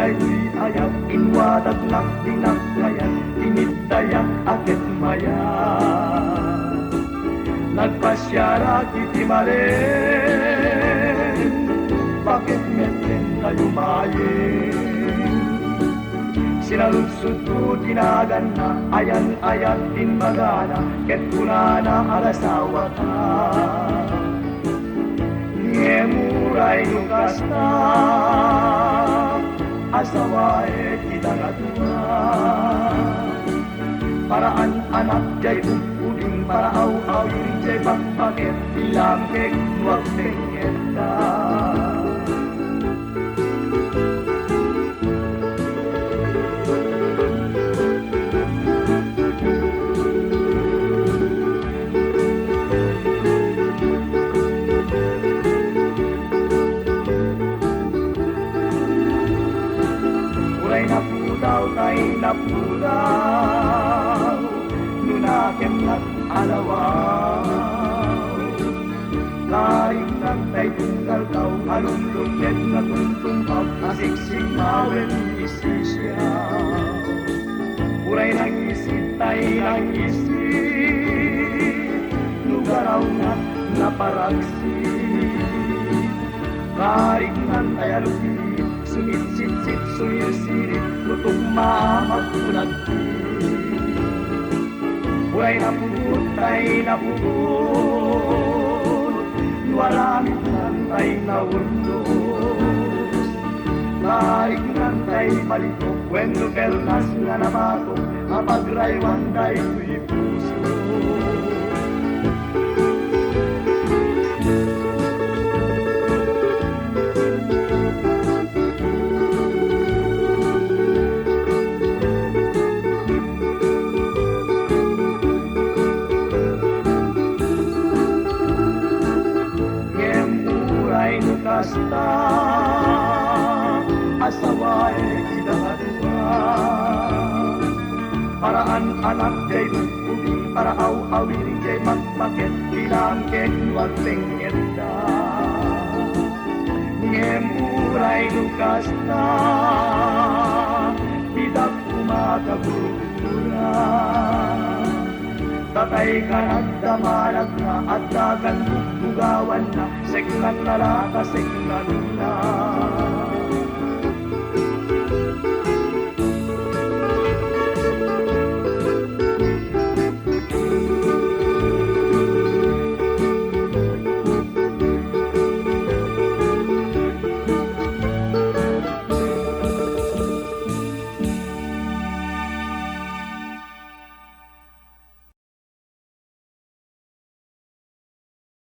daytoy ayat inwadag na pinagkayat initdayak akit maya nagpasyara kiti maren bakit meten tayo mayin sinaludsud ko tinagan na ayan-ayat din magana ket kunana alasawa ka ngemuray nukasta asawae kita ngatua paraan anak jay upuding para aw-awin jay bakbakit bilang kek wag tengeta tay napudaw nunakem nat alawaw kain ng tay tunggal kau alumlumnet na tungtungkaw asiksik mawen isisyaw uray ng isip tay ng isip nugaraw na naparaksi kain ng tay alumlumnet sumit-sit-sit, sumir-sirit, lutong mamagpunagti. Buhay na pugot, tay na pugot, nuwaramit ng tay na undos. Tarik ng tay palito, kwento pelnas nga namato, mapagraywan tay tuy puso. Kasta asawae kita kadua paraan anak jay bukubing para aw-awin jay magpaket bilang kek wag tengeta ngemuray nukasta bidak umakabura tatay ka nagdamanag na at dagan bugbugawan na segnan na lata segnan na